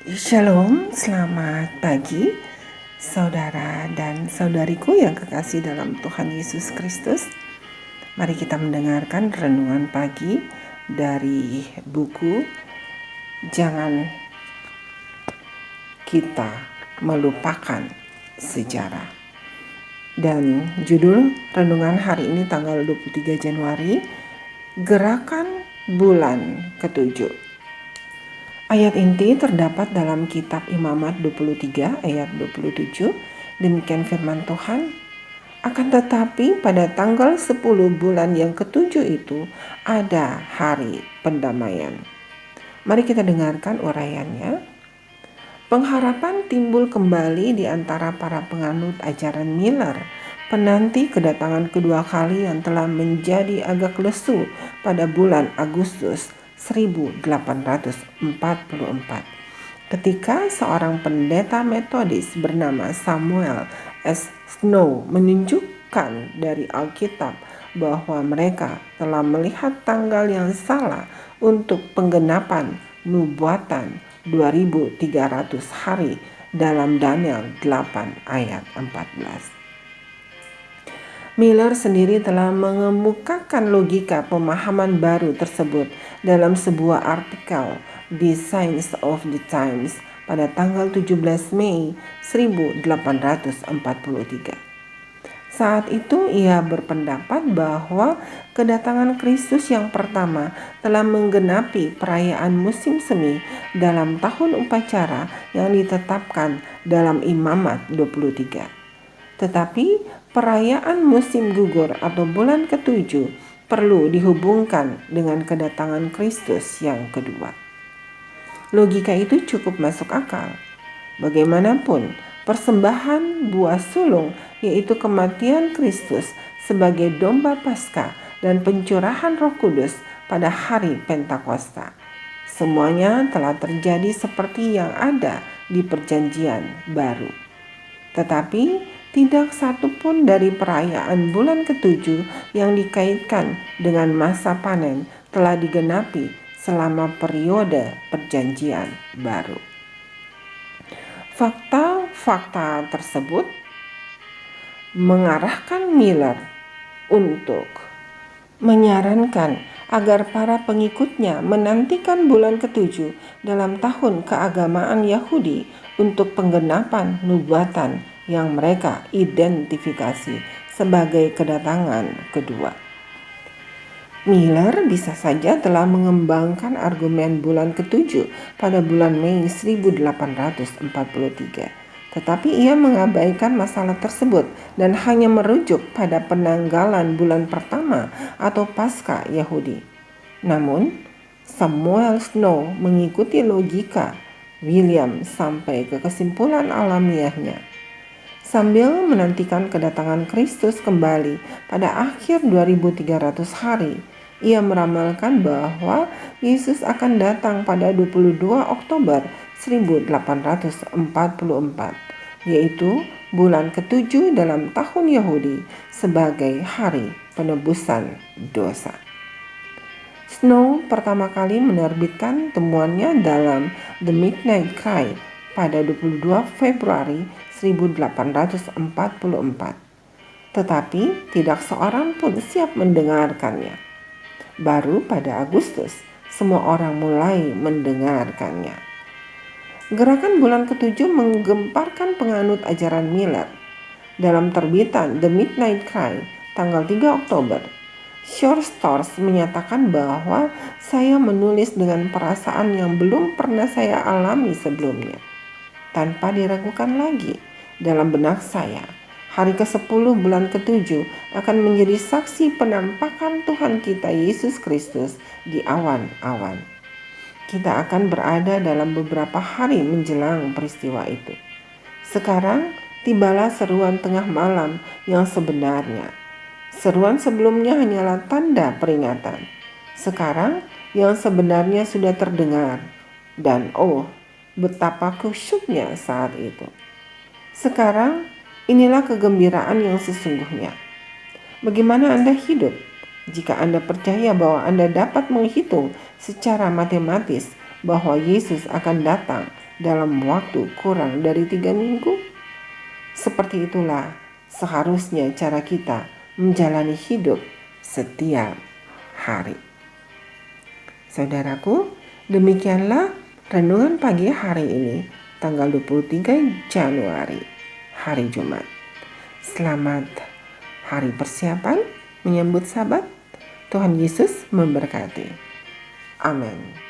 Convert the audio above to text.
Shalom, selamat pagi saudara dan saudariku yang kekasih dalam Tuhan Yesus Kristus. Mari kita mendengarkan renungan pagi dari buku Jangan Kita Melupakan Sejarah. Dan judul renungan hari ini tanggal 23 Januari, Gerakan Bulan Ketujuh. Ayat inti terdapat dalam kitab Imamat 23 ayat 27. Demikian firman Tuhan. Akan tetapi pada tanggal 10 bulan yang ketujuh itu ada hari pendamaian. Mari kita dengarkan uraiannya. Pengharapan timbul kembali di antara para penganut ajaran Miller, penanti kedatangan kedua kali yang telah menjadi agak lesu pada bulan Agustus 1844, ketika seorang pendeta Metodis bernama Samuel S. Snow menunjukkan dari Alkitab bahwa mereka telah melihat tanggal yang salah untuk penggenapan nubuatan 2300 hari dalam Daniel 8 ayat 14. Miller sendiri telah mengemukakan logika pemahaman baru tersebut dalam sebuah artikel di Science of the Times pada tanggal 17 Mei 1843. Saat itu ia berpendapat bahwa kedatangan Kristus yang pertama telah menggenapi perayaan musim semi dalam tahun upacara yang ditetapkan dalam Imamat 23. Tetapi perayaan musim gugur atau bulan ketujuh perlu dihubungkan dengan kedatangan Kristus yang kedua. Logika itu cukup masuk akal. Bagaimanapun, persembahan buah sulung, yaitu kematian Kristus sebagai domba Paskah dan pencurahan Roh Kudus pada hari Pentakosta, semuanya telah terjadi seperti yang ada di Perjanjian Baru. Tetapi tidak satu pun dari perayaan bulan ketujuh yang dikaitkan dengan masa panen telah digenapi selama periode Perjanjian Baru. Fakta-fakta tersebut mengarahkan Miller untuk menyarankan agar para pengikutnya menantikan bulan ketujuh dalam tahun keagamaan Yahudi untuk penggenapan nubuatan yang mereka identifikasi sebagai kedatangan kedua. Miller bisa saja telah mengembangkan argumen bulan ketujuh pada bulan Mei 1843, tetapi ia mengabaikan masalah tersebut dan hanya merujuk pada penanggalan bulan pertama atau Paskah Yahudi. Namun, Samuel Snow mengikuti logika William sampai ke kesimpulan alamiahnya. Sambil menantikan kedatangan Kristus kembali pada akhir 2300 hari, ia meramalkan bahwa Yesus akan datang pada 22 Oktober 1844, yaitu bulan ketujuh dalam tahun Yahudi sebagai hari penebusan dosa. Snow pertama kali menerbitkan temuannya dalam The Midnight Cry pada 22 Februari 1844. Tetapi tidak seorang pun siap mendengarkannya. Baru pada Agustus, semua orang mulai mendengarkannya. Gerakan bulan ketujuh menggemparkan penganut ajaran Miller. Dalam terbitan The Midnight Cry, tanggal 3 Oktober, Short Stories menyatakan bahwa saya menulis dengan perasaan yang belum pernah saya alami sebelumnya. Tanpa diragukan lagi, dalam benak saya, hari ke-10 bulan ke-7 akan menjadi saksi penampakan Tuhan kita Yesus Kristus di awan-awan. Kita akan berada dalam beberapa hari menjelang peristiwa itu. Sekarang tibalah seruan tengah malam yang sebenarnya. Seruan sebelumnya hanyalah tanda peringatan. Sekarang yang sebenarnya sudah terdengar. Dan betapa kusyuknya saat itu. Sekarang inilah kegembiraan yang sesungguhnya. Bagaimana Anda hidup jika Anda percaya bahwa Anda dapat menghitung secara matematis bahwa Yesus akan datang dalam waktu kurang dari 3 minggu? Seperti itulah seharusnya cara kita menjalani hidup setiap hari. Saudaraku, demikianlah renungan pagi hari ini, tanggal 23 Januari, hari Jumat. Selamat hari persiapan menyambut Sabat. Tuhan Yesus memberkati. Amin.